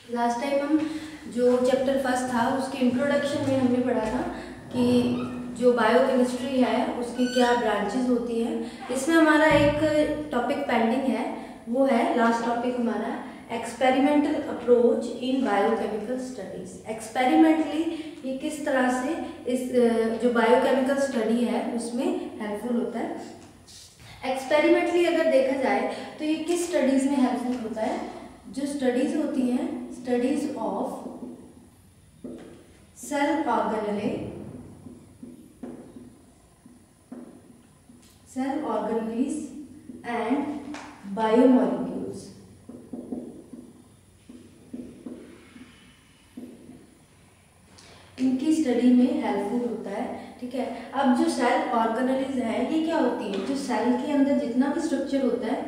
Last time हम जो chapter first था उसके इंट्रोडक्शन में हमने पढ़ा था कि जो बायोकेमिस्ट्री है उसकी क्या ब्रांचेस होती हैं। इसमें हमारा एक टॉपिक पेंडिंग है, वो है लास्ट टॉपिक हमारा experimental approach in biochemical studies. Experimentally ये किस तरह से इस जो बायोकेमिकल स्टडी है उसमें हेल्पफुल होता है। एक्सपेरिमेंटली अगर देखा जाए तो ये किस स्टडीज में हेल्पफुल होता है? जो स्टडीज होती हैं, studies of cell organelle, cell organelles and biomolecules. इनकी स्टडी में हेल्पफुल होता है। ठीक है, अब जो सेल ऑर्गेनेलीज है ये क्या होती है? जो सेल के अंदर जितना भी स्ट्रक्चर होता है,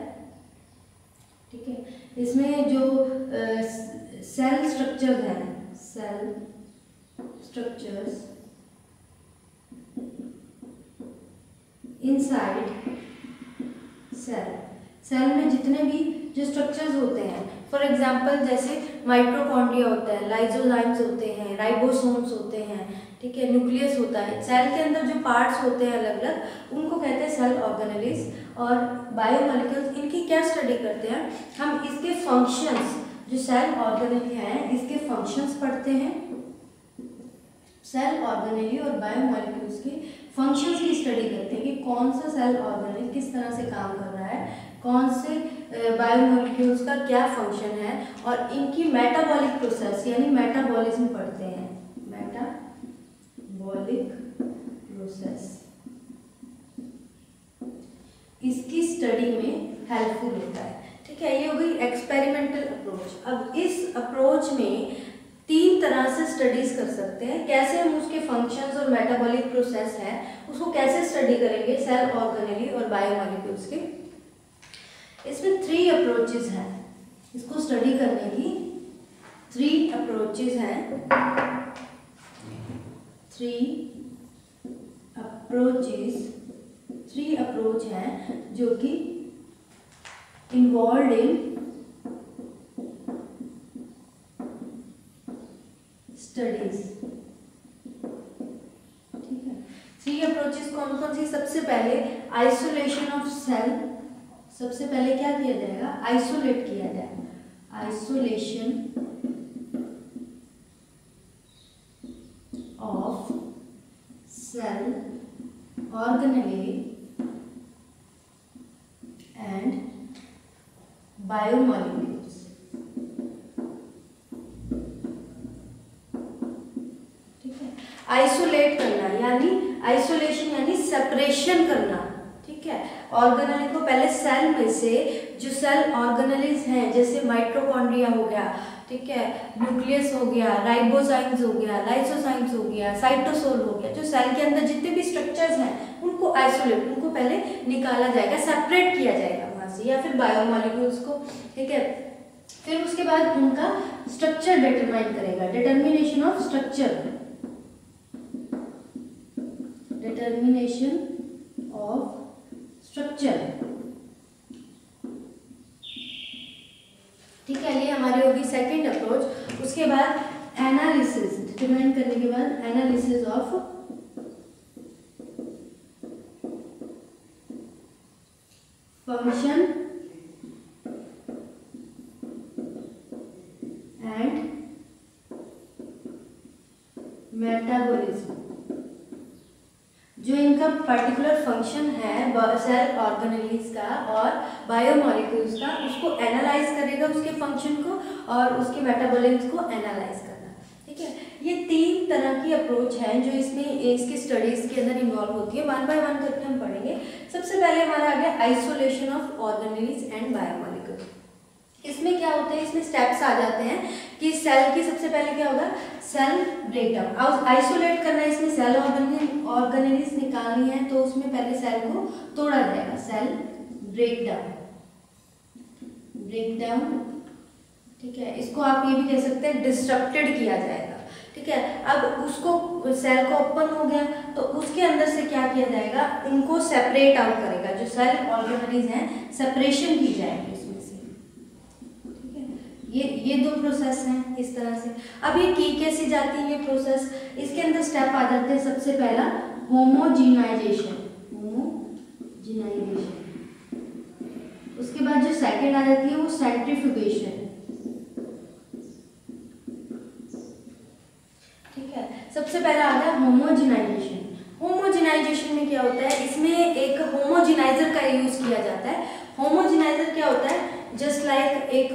ठीक है, इसमें जो सेल स्ट्रक्चर्स हैं, cell structures inside cell, cell में जितने भी जो स्ट्रक्चर्स होते हैं, फॉर एग्जांपल जैसे माइटोकॉन्ड्रिया होता है, लाइसोजाइम्स होते हैं, राइबोसोम्स होते हैं, ठीक है, न्यूक्लियस होता है। सेल के अंदर जो पार्ट्स होते हैं अलग अलग, उनको कहते हैं सेल ऑर्गेनेलीज। और बायोमोलिक्यूल्स इनकी क्या स्टडी करते हैं? हम इसके फंक्शंस, जो सेल ऑर्गेनेली हैं इसके फंक्शंस पढ़ते हैं। सेल ऑर्गेनेली और बायोमोलिक्यूल्स के फंक्शंस की स्टडी करते हैं कि कौन सा सेल ऑर्गेनेल किस तरह से काम कर रहा है, कौन से बायोमोलिक्यूल्स का क्या फंक्शन है, और इनकी मेटाबॉलिक प्रोसेस यानी मेटाबॉलिज्म पढ़ते हैं। मेटाबॉलिक प्रोसेस इसकी स्टडी में हेल्पफुल होता है। ठीक है, ये हो गई एक्सपेरिमेंटल अप्रोच। अब इस अप्रोच में तीन तरह से स्टडीज कर सकते हैं। कैसे हम उसके फंक्शंस और मेटाबॉलिक प्रोसेस है उसको कैसे स्टडी करेंगे सेल ऑर्गेनेली और बायोमोलिक्यूल्स के। इसमें 3 अप्रोचेस हैं इसको स्टडी करने की। 3 अप्रोचेस हैं, 3 अप्रोच हैं जो कि इन्वॉल्व इन स्टडीज। ठीक है, 3 अप्रोचेस कौन कौन सी? सबसे पहले आइसोलेशन ऑफ सेल। सबसे पहले क्या किया जाएगा? आइसोलेट किया जाएगा। Isolation of cell organelle and biomolecules. Isolate करना यानी आइसोलेशन यानी सेपरेशन करना। ठीक है, ऑर्गेनेल को पहले सेल में से जो सेल ऑर्गेनेलीज हैं जैसे माइटोकॉन्ड्रिया हो गया, ठीक है, न्यूक्लियस हो गया, राइबोसोम्स हो गया, लाइसोजाइम्स हो गया, साइटोसोल हो गया, जो सेल के अंदर जितने भी स्ट्रक्चर्स हैं उनको आइसोलेट, उनको पहले निकाला जाएगा, सेपरेट किया जाएगा वहां से, या फिर बायोमोलिक्यूल्स को। ठीक है, फिर उसके बाद उनका स्ट्रक्चर डिटरमाइन करेगा। Determination of structure, determination of structure. ठीक है, ये हमारी होगी सेकंड अप्रोच। उसके बाद एनालिसिस, डिटरमाइन करने के बाद analysis of function and metabolism. जो इनका पर्टिकुलर फंक्शन है सेल ऑर्गेनेलीज का और बायोमोलिक्यूल्स का, उसको एनालाइज करेगा, उसके फंक्शन को और उसके मेटाबॉलिज्म को एनालाइज करना। ठीक है, ये 3 तरह की अप्रोच है जो इसमें इसकी स्टडीज के अंदर इन्वॉल्व होती है। 1 बाय 1 करके हम पढ़ेंगे। सबसे पहले हमारा आ गया isolation of organelles and biomolecules. इसमें क्या होता है, इसमें स्टेप्स आ जाते हैं कि सेल की सबसे पहले क्या होगा? Cell breakdown. आइसोलेट करना है, इसमें सेल ऑर्गेनेलीज निकालनी है तो उसमें पहले सेल को तोड़ा जाएगा। सेल ब्रेकडाउन, ठीक है, इसको आप ये भी कह सकते हैं डिस्ट्रक्टेड किया जाएगा। ठीक है, अब उसको सेल को ओपन हो गया तो उसके अंदर से क्या किया जाएगा? उनको सेपरेट आउट करेगा। जो सेल ऑर्गेनेलीज हैं सेपरेशन की जाएगी इसमें से। ठीक है, ये दो प्रोसेस हैं इस तरह से। अब ये की कैसे जाती है ये प्रोसेस, इसके अंदर स्टेप आ जाते हैं। सबसे पहला होमोजिनाइजेशन, उसके बाद जो सेकंड आ जाती है वो सेंट्रीफ्यूगेशन। ठीक है, सबसे पहला आ गया होमोजिनाइजेशन। होमोजिनाइजेशन में क्या होता है, इसमें एक होमोजिनाइजर का यूज किया जाता है। होमोजिनाइजर क्या होता है, जस्ट लाइक एक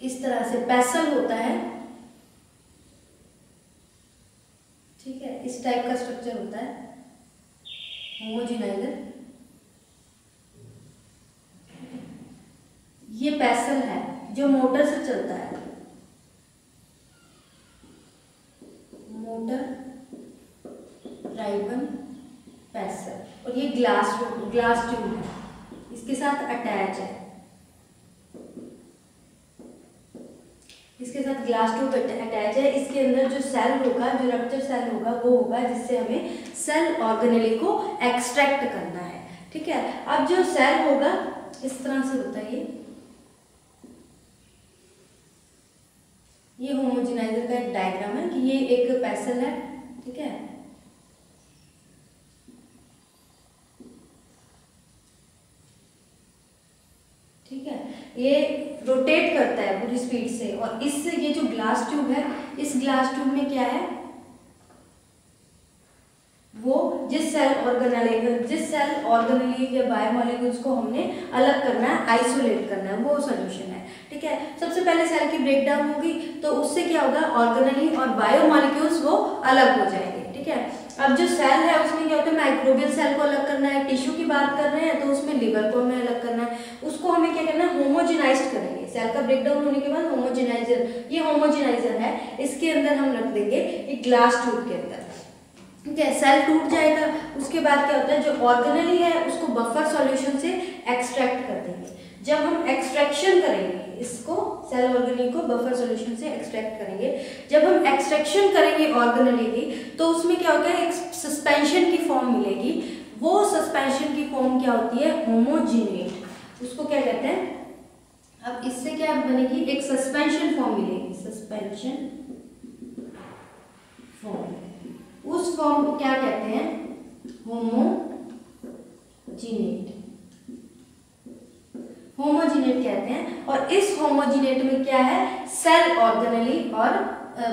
इस तरह से पेसल होता है, ठीक है, इस टाइप का स्ट्रक्चर होता है होमोजिनाइजर। ये पेसल है जो मोटर से चलता है, मोटर ड्राइवन पेसल, और ये ग्लास ट्यूब है, इसके साथ अटैच है, इसके साथ ग्लास ट्यूब अटैच है। इसके अंदर जो सेल होगा, जो रप्चर सेल होगा वो होगा जिससे हमें सेल ऑर्गेनेली को एक्सट्रैक्ट करना है। ठीक है, अब जो सेल होगा इस तरह से होता है, ये होमोजिनाइजर का एक डायग्राम है कि ये एक पेसल है। ठीक है, ठीक है, ये रोटेट करता है पूरी स्पीड से, और इससे ये जो ग्लास ट्यूब है, इस ग्लास ट्यूब में क्या है, वो जिस सेल ऑर्गेनेली या बायोमोलिक्यूल्स को हमने अलग करना है, आइसोलेट करना है, वो सॉल्यूशन है। ठीक है, सबसे पहले सेल की ब्रेकडाउन होगी तो उससे क्या होगा, ऑर्गेनेली और बायोमोलिक्यूल्स वो अलग हो जाएंगे। ठीक है, अब जो सेल है उसमें क्या होता है, माइक्रोबियल सेल को अलग करना है, टिश्यू की बात कर रहे हैं तो उसमें लिवर को हमें अलग करना है, उसको हमें क्या करना है, होमोजेनाइज करेंगे। सेल का ब्रेकडाउन होने के बाद होमोजेनाइजर, ये होमोजेनाइजर है, इसके अंदर हम रख देंगे एक ग्लास ट्यूब के अंदर। ठीक है, सेल टूट जाएगा, उसके बाद क्या होता है, जो ऑर्गेनेली है उसको बफर सॉल्यूशन से एक्सट्रैक्ट कर देंगे। जब हम एक्सट्रैक्शन करेंगे इसको, सेल ऑर्गेनेली को बफर सॉल्यूशन से एक्सट्रैक्ट करेंगे, जब हम एक्सट्रैक्शन करेंगे ऑर्गेनेली की, तो उसमें क्या होता है, एक सस्पेंशन की फॉर्म मिलेगी। वो सस्पेंशन की फॉर्म क्या होती है, होमोजिनेट, उसको क्या कहते हैं। अब इससे क्या बनेगी, एक सस्पेंशन फॉर्म मिलेगी, सस्पेंशन फॉर्म। उस फॉर्म को क्या कहते हैं, होमोजिनेट कहते हैं। और इस होमोजिनेट में क्या है, सेल ऑर्गेनेली और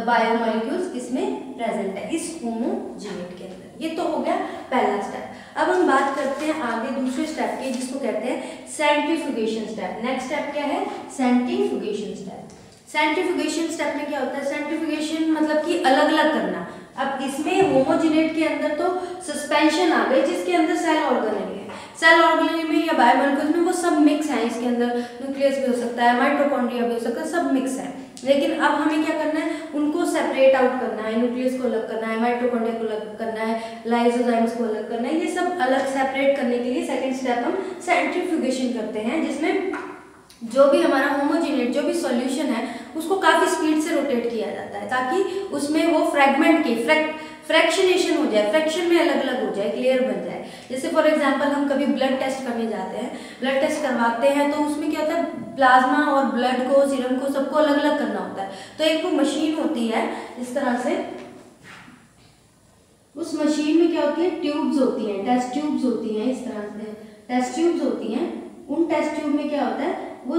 बायोमोलिक्यूल्स इसमें प्रेजेंट है, इस होमोजिनेट के अंदर। ये तो हो गया पहला स्टेप। अब हम बात करते हैं आगे दूसरे स्टेप की, जिसको कहते हैं सेंट्रीफ्यूगेशन स्टेप। नेक्स्ट स्टेप क्या है, सेंट्रीफ्यूगेशन स्टेप। सेंट्रीफ्यूगेशन स्टेप में क्या होता है, सेंट्रीफ्यूगेशन मतलब कि अलग अलग करना। अब इसमें होमोजिनेट के अंदर तो सस्पेंशन आ गई, जिसके अंदर सेल ऑर्गेनेली है, सेल ऑर्गेनेली में या बायोमोलिक्यूल्स में वो सब मिक्स है। इसके अंदर न्यूक्लियस भी हो सकता है, माइटोकॉन्ड्रिया भी हो सकता है, सब मिक्स है। लेकिन अब हमें क्या करना है, उनको सेपरेट आउट करना है, न्यूक्लियस को अलग करना है, माइटोकॉन्ड्रिया को अलग करना है, लाइसोजाइम्स को अलग करना है। ये सब अलग सेपरेट करने के लिए सेकंड स्टेप हम सेंट्रीफ्यूगेशन करते हैं, जिसमें जो भी हमारा होमोजिनेट, जो भी सॉल्यूशन है, उसको काफ़ी स्पीड से रोटेट किया जाता है, ताकि उसमें वो फ्रैगमेंट की फ्रैक्शनेशन हो जाए, फ्रैक्शन में अलग अलग हो जाए, क्लियर बन जाए। जैसे फॉर एग्जांपल हम कभी ब्लड टेस्ट करने जाते हैं, ब्लड टेस्ट करवाते हैं, तो उसमें क्या होता है, प्लाज्मा और ब्लड को, सीरम को, सबको अलग अलग करना होता है। तो एक वो मशीन होती है इस तरह से, उस मशीन में क्या होती है, ट्यूब्स होती हैं, टेस्ट ट्यूब्स होती हैं, इस तरह से टेस्ट ट्यूब्स होती हैं। उन टेस्ट ट्यूब में क्या होता है, वो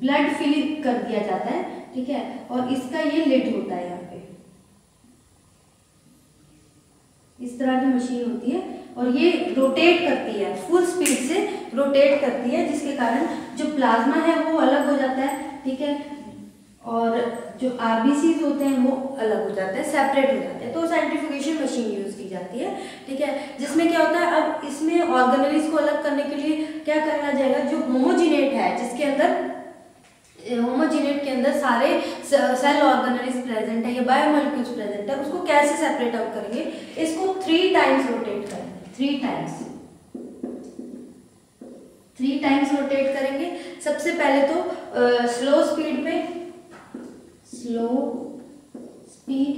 ब्लड फिल कर दिया जाता है। ठीक है, और इसका ये लिड होता है, यहाँ पे इस तरह की मशीन होती है, और ये रोटेट करती है, फुल स्पीड से रोटेट करती है, जिसके कारण जो प्लाज्मा है वो अलग हो जाता है। ठीक है, और जो आरबीसीज होते हैं वो अलग हो जाते हैं, सेपरेट हो जाते हैं। तो सेंट्रीफ्यूगेशन मशीन यूज की जाती है। ठीक है, जिसमें क्या होता है, अब इसमें ऑर्गेनेलीज को अलग करने के लिए क्या करना जाएगा, जो होमोजिनेट है, जिसके अंदर होमोजिनेट के अंदर सारे सेल ऑर्गेनेलीज प्रेजेंट है या बायोमोलिक्यूल्स प्रेजेंट है, उसको कैसे सेपरेट आउट करेंगे, इसको 3 टाइम्स रोटेट करेंगे, 3 टाइम्स रोटेट करेंगे। सबसे पहले तो स्लो स्पीड पे, slow speed,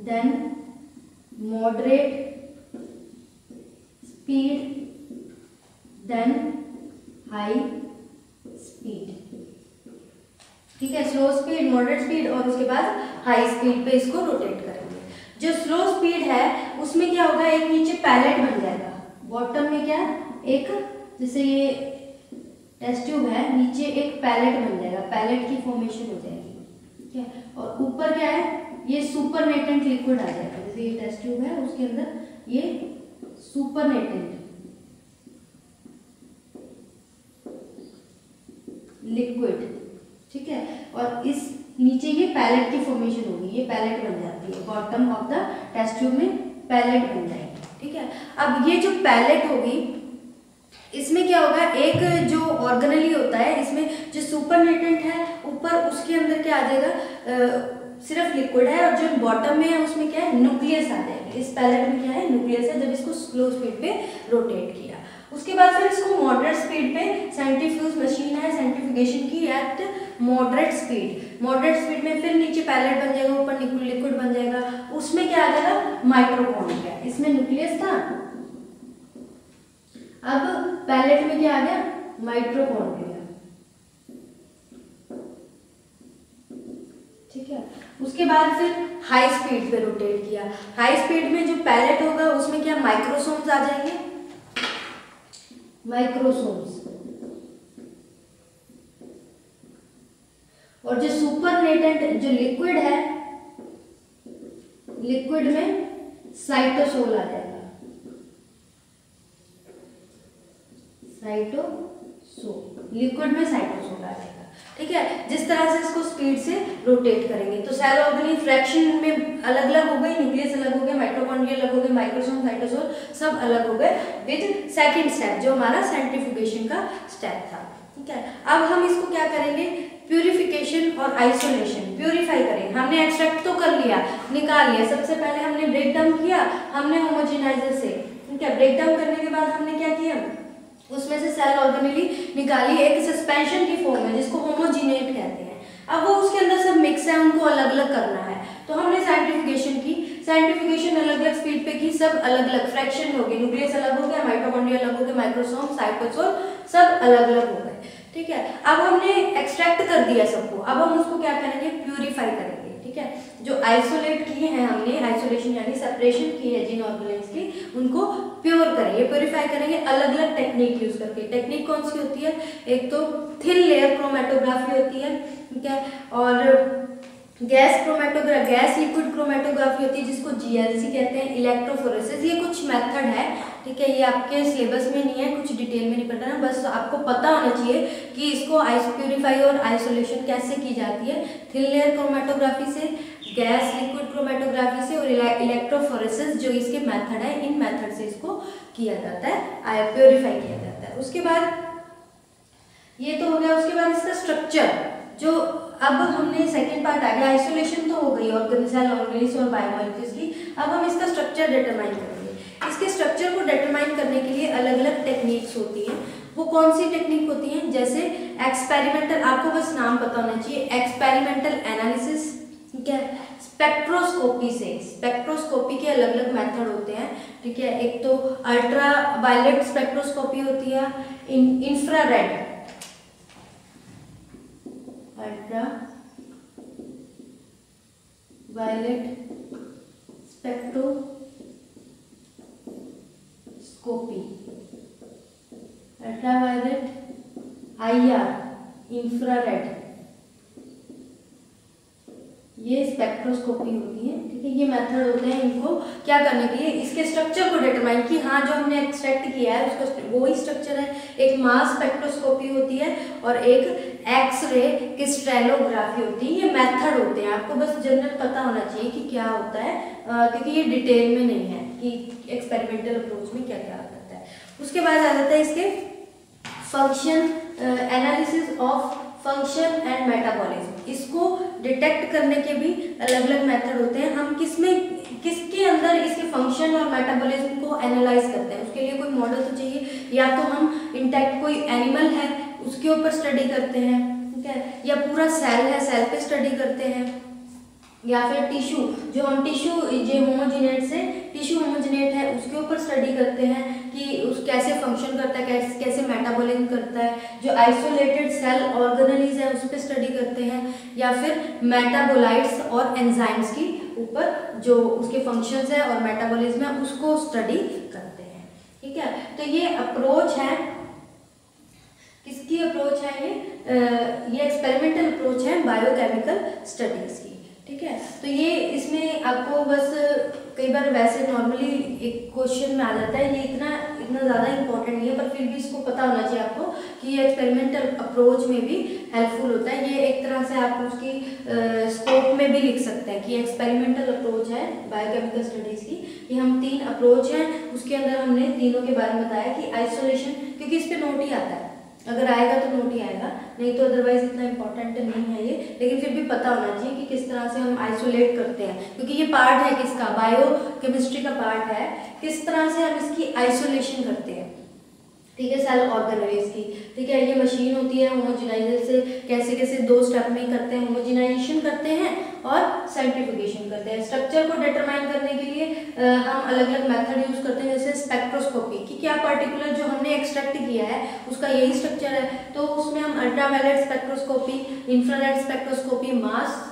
then moderate speed, then high ठीक है, स्लो स्पीड, मॉडरेट स्पीड और उसके बाद हाई स्पीड पे इसको रोटेट करेंगे। जो स्लो स्पीड है उसमें क्या होगा, एक नीचे पैलेट बन जाएगा, बॉटम में क्या एक, जैसे ये टेस्ट ट्यूब है, नीचे एक पैलेट बन जाएगा, पैलेट की फॉर्मेशन हो जाएगी, ठीक है, और ऊपर क्या है, ये सुपरनेटेंट लिक्विड आ जाएगा। जैसे ये टेस्ट ट्यूब है, उसके अंदर ये सुपरनेटेंट लिक्विड, ठीक है, और इस नीचे ये पैलेट की फॉर्मेशन होगी, ये पैलेट बन जाती है, bottom of the test tube में पैलेट बन जाएगी, ठीक है। अब ये जो पैलेट होगी इसमें क्या होगा, एक जो ऑर्गेनेली होता है, इसमें जो सुपरनेटेंट है ऊपर, उसके अंदर क्या आ जाएगा, सिर्फ लिक्विड है, और जो बॉटम में है उसमें क्या है, न्यूक्लियस आ जाएगा। इस पैलेट में क्या है, न्यूक्लियस है, जब इसको स्लो स्पीड पे रोटेट किया। उसके बाद फिर इसको मॉडरेट स्पीड पे, सेंट्रीफ्यूज मशीन है सेंट्रीफ्यूगेशन की eight moderate speed, moderate speed में फिर नीचे पैलेट बन जाएगा, ऊपर लिक्विड बन जाएगा, उसमें क्या आ जाएगा, माइटोकॉन्ड्रिया। इसमें न्यूक्लियस था, अब पैलेट में क्या आ गया, माइटोकॉन्ड्रिया, ठीक है। उसके बाद फिर हाई स्पीड पे रोटेट किया, हाई स्पीड में जो पैलेट होगा उसमें क्या, माइक्रोसोम्स आ जाएंगे, माइक्रोसोम्स, और जो सुपरनेटेंट जो लिक्विड है, लिक्विड में साइटोसोल आ जाएगा, साइटोसोल, लिक्विड में साइटोसोल आ जाएगा, ठीक है। जिस तरह से इसको स्पीड से रोटेट करेंगे तो सेल ऑर्गेनेल फ्रैक्शन में अलग अलग हो गए, न्यूक्लियस अलग हो गए, माइटोकॉन्ड्रिया अलग हो गए, माइक्रोसोम, साइटोसोल सब अलग हो गए विद सेकंड स्टेप जो हमारा सेंट्रीफ्यूगेशन का स्टेप था, ठीक है। अब हम इसको क्या करेंगे, प्यूरिफिकेशन और आइसोलेशन, प्यूरिफाई करेंगे। हमने एक्सट्रैक्ट तो कर लिया, निकाल लिया, सबसे पहले हमने ब्रेक डाउन किया, हमने होमोजेनाइजर से, ठीक है, ब्रेक डाउन करने के बाद हमने क्या किया, उसमें से सेल ऑर्गेनेली निकाली एक सस्पेंशन की फॉर्म में, जिसको होमोजिनेट कहते हैं। अब वो उसके अंदर सब मिक्स है, उनको अलग अलग करना है, तो हमने सेंट्रीफ्यूगेशन की, सेंट्रीफ्यूगेशन अलग अलग स्पीड पे की, सब अलग अलग फ्रैक्शन हो गए, न्यूक्लियस अलग हो गया, माइटोकॉन्ड्रिया अलग हो गया, माइक्रोसोम, साइटोसोल सब अलग अलग हो गए, ठीक है। अब हमने एक्सट्रैक्ट कर दिया सबको, अब हम उसको क्या करेंगे, प्यूरिफाई करेंगे, ठीक है। जो आइसोलेट किए हैं हमने, आइसोलेशन यानी सेपरेशन की है जिन ऑर्गेनेल्स की, उनको प्योर करेंगे, प्योरीफाई करेंगे अलग अलग टेक्निक यूज करके। टेक्निक कौन सी होती है, एक तो थिन लेयर क्रोमेटोग्राफी होती है, ठीक है, और gas chromatography, gas liquid chromatography होती है जिसको जीएलसी कहते हैं, इलेक्ट्रोफोरेसिस, ये कुछ मेथड है, ठीक है। ये आपके सिलेबस में नहीं है, कुछ डिटेल में नहीं पता ना, बस आपको पता होना चाहिए कि इसको प्यूरिफाई और आइसोलेशन कैसे की जाती है, थिन लेयर क्रोमेटोग्राफी से, गैस लिक्विड क्रोमेटोग्राफी से, और इलेक्ट्रोफोरेसिस जो इसके मेथड है, इन मेथड से इसको किया जाता है, प्योरीफाई किया जाता है। उसके बाद ये तो हो गया, उसके बाद इसका स्ट्रक्चर, जो अब हमने सेकेंड पार्ट आ गया, आइसोलेशन तो हो गई ऑर्गेनेल ऑर्गेनिल्स और बायोमोलिक्यूल्स की, अब हम इसका स्ट्रक्चर डिटरमाइन करेंगे। इसके स्ट्रक्चर को डिटरमाइन करने के लिए अलग अलग टेक्निक्स होती हैं। वो कौन सी टेक्निक होती हैं, जैसे एक्सपेरिमेंटल, आपको बस नाम पता होना चाहिए, एक्सपेरिमेंटल एनालिसिस, ठीक है, स्पेक्ट्रोस्कोपी से, स्पेक्ट्रोस्कोपी के अलग अलग मेथड होते हैं, ठीक है। एक तो अल्ट्रा वायलेट स्पेक्ट्रोस्कोपी होती है, infrared, ultra violet spectroscopy, ultraviolet, IR, infrared, ये स्पेक्ट्रोस्कोपी होती है, ठीक है। ये मेथड होते हैं इनको क्या करने के लिए, इसके स्ट्रक्चर को डिटरमाइन की, हाँ जो हमने एक्सट्रैक्ट किया है उसका वही स्ट्रक्चर है। एक मास स्पेक्ट्रोस्कोपी होती है और एक एक्सरे क्रिस्टलोग्राफी होती है, ये मेथड होते हैं, आपको बस जनरल पता होना चाहिए कि क्या होता है, क्योंकि ये डिटेल में नहीं है कि एक्सपेरिमेंटल अप्रोच में क्या क्या आता है। उसके बाद आ जाता है इसके function, analysis of function and metabolism, इसको डिटेक्ट करने के भी अलग अलग मेथड होते हैं। हम किसके अंदर इसके फंक्शन और मेटाबॉलिज्म को एनालाइज करते हैं, उसके लिए कोई मॉडल तो चाहिए, या तो हम इंटैक्ट कोई एनिमल है उसके ऊपर स्टडी करते हैं, ठीक है, या पूरा सेल है, सेल पे स्टडी करते हैं, या फिर टिश्यू, जो हम टिश्यू जो होमोजिनेट से टिश्यू होमोजिनेट है उसके ऊपर स्टडी करते हैं कि उस कैसे फंक्शन करता है, कैसे मेटाबॉलिज्म करता है। जो आइसोलेटेड सेल ऑर्गेनेलीज है उस पर स्टडी करते हैं, या फिर मेटाबोलाइट्स और एंजाइम्स की ऊपर जो उसके फंक्शंस है और मेटाबॉलिज्म है उसको स्टडी करते हैं। ठीक है, तो ये अप्रोच है, किसकी अप्रोच है ये एक्सपेरिमेंटल अप्रोच है बायोकेमिकल स्टडीज की। ठीक है, तो ये इसमें आपको बस कई बार वैसे नॉर्मली एक क्वेश्चन में आ जाता है, ये इतना ज़्यादा इंपॉर्टेंट नहीं है, पर फिर भी इसको पता होना चाहिए आपको कि ये एक्सपेरिमेंटल अप्रोच में भी हेल्पफुल होता है। ये एक तरह से आप उसकी स्कोप में भी लिख सकते हैं कि एक्सपेरिमेंटल अप्रोच है बायोकेमिकल स्टडीज़ की। ये हम 3 अप्रोच हैं, उसके अंदर हमने तीनों के बारे में बताया कि आइसोलेशन, क्योंकि इस पर नोट ही आता है, अगर आएगा तो नोट ही आएगा, नहीं तो अदरवाइज इतना इंपॉर्टेंट नहीं है ये, लेकिन फिर भी पता होना चाहिए कि किस तरह से हम आइसोलेट करते हैं, क्योंकि ये पार्ट है किसका, बायो केमिस्ट्री का पार्ट है, किस तरह से हम इसकी आइसोलेशन करते हैं। ठीक है, सेल ऑर्गेनेलीज की। ठीक है, ये मशीन होती है होमोजेनाइजेशन से कैसे कैसे 2 स्टेप में करते हैं, होमोजेनाइजेशन करते हैं और सेंट्रीफ्यूगेशन करते हैं। स्ट्रक्चर को डिटरमाइन करने के लिए हम अलग अलग मेथड यूज करते हैं, जैसे स्पेक्ट्रोस्कोपी कि क्या पर्टिकुलर जो हमने एक्सट्रैक्ट किया है उसका यही स्ट्रक्चर है, तो उसमें हम ultraviolet spectroscopy, infrared spectroscopy, mass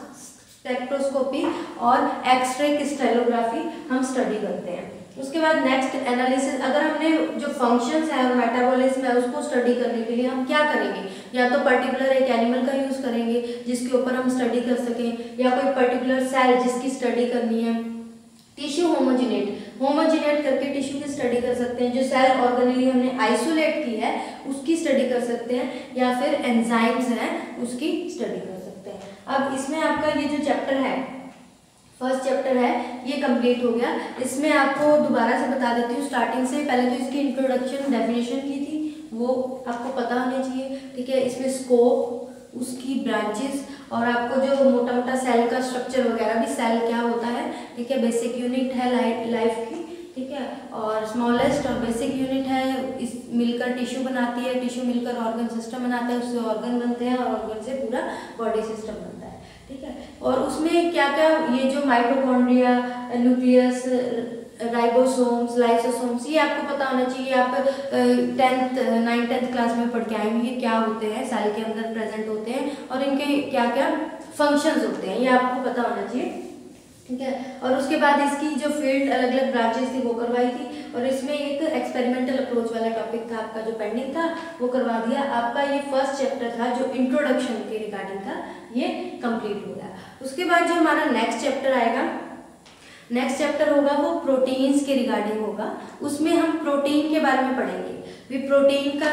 spectroscopy और एक्सरे क्रिस्टलोग्राफी हम स्टडी करते हैं। उसके बाद नेक्स्ट एनालिसिस, अगर हमने जो फंक्शंस है और मेटाबॉलिज्म है उसको स्टडी करने के लिए हम क्या करेंगे, या तो पर्टिकुलर एक एनिमल का यूज करेंगे जिसके ऊपर हम स्टडी कर सकें, या कोई पर्टिकुलर सेल जिसकी स्टडी करनी है। टिश्यू होमोजिनेट करके टिश्यू की स्टडी कर सकते हैं, जो सेल ऑर्गेनेली हमने आइसोलेट की है उसकी स्टडी कर सकते हैं, या फिर एंजाइम्स हैं उसकी स्टडी कर सकते हैं। अब इसमें आपका ये जो चैप्टर है, फर्स्ट चैप्टर है, ये कंप्लीट हो गया। इसमें आपको दोबारा से बता देती हूँ स्टार्टिंग से, पहले तो इसकी इंट्रोडक्शन डेफिनेशन की थी, वो आपको पता होनी चाहिए। ठीक है, इसमें स्कोप, उसकी ब्रांचेस, और आपको जो मोटा मोटा सेल का स्ट्रक्चर वगैरह भी, सेल क्या होता है, ठीक है, बेसिक यूनिट है लाइफ की। ठीक है, और स्मॉलेस्ट और बेसिक यूनिट है, इस मिलकर टिश्यू बनाती है, टिश्यू मिलकर ऑर्गन सिस्टम बनाता है, उससे ऑर्गन बनते हैं और ऑर्गन से पूरा बॉडी सिस्टम बनता है। ठीक है, और उसमें क्या क्या, ये जो माइटोकॉन्ड्रिया, न्यूक्लियस, राइबोसोम्स, लाइसोसोम्स, ये आपको पता होना चाहिए। आप 9th क्लास में पढ़ के आए होंगे क्या होते हैं, सेल के अंदर प्रेजेंट होते हैं और इनके क्या क्या फंक्शंस होते हैं, ये आपको पता होना चाहिए। ठीक है, और उसके बाद इसकी जो फील्ड अलग अलग ब्रांचेस थी वो करवाई थी, और इसमें एक एक्सपेरिमेंटल अप्रोच वाला टॉपिक था आपका जो पेंडिंग था वो करवा दिया। आपका ये फर्स्ट चैप्टर था जो इंट्रोडक्शन के रिगार्डिंग था, ये कंप्लीट हो गया। उसके बाद जो हमारा नेक्स्ट चैप्टर आएगा, नेक्स्ट चैप्टर होगा वो प्रोटीन्स के रिगार्डिंग होगा। उसमें हम प्रोटीन के बारे में पढ़ेंगे, भी प्रोटीन का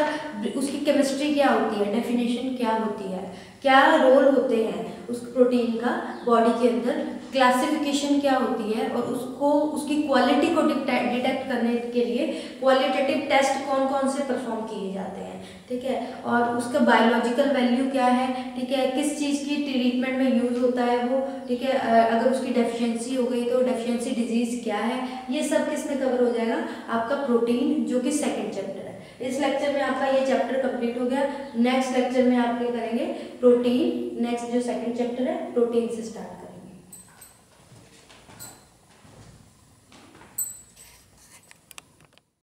उसकी केमिस्ट्री क्या होती है, डेफिनेशन क्या होती है, क्या रोल होते हैं उस प्रोटीन का बॉडी के अंदर, क्लासिफिकेशन क्या होती है, और उसको उसकी क्वालिटी को डिटेक्ट करने के लिए क्वालिटेटिव टेस्ट कौन कौन से परफॉर्म किए जाते हैं। ठीक है, और उसका बायोलॉजिकल वैल्यू क्या है, ठीक है, किस चीज़ की ट्रीटमेंट में यूज़ होता है वो, ठीक है, अगर उसकी डेफिशिएंसी हो गई तो डेफिशिएंसी डिजीज़ क्या है, ये सब किस में कवर हो जाएगा, आपका प्रोटीन, जो कि सेकंड चैप्टर है। इस लेक्चर में आपका ये चैप्टर कंप्लीट हो गया। नेक्स्ट लेक्चर में आप क्या करेंगे, प्रोटीन, नेक्स्ट जो सेकंड चैप्टर है प्रोटीन से स्टार्ट करेंगे।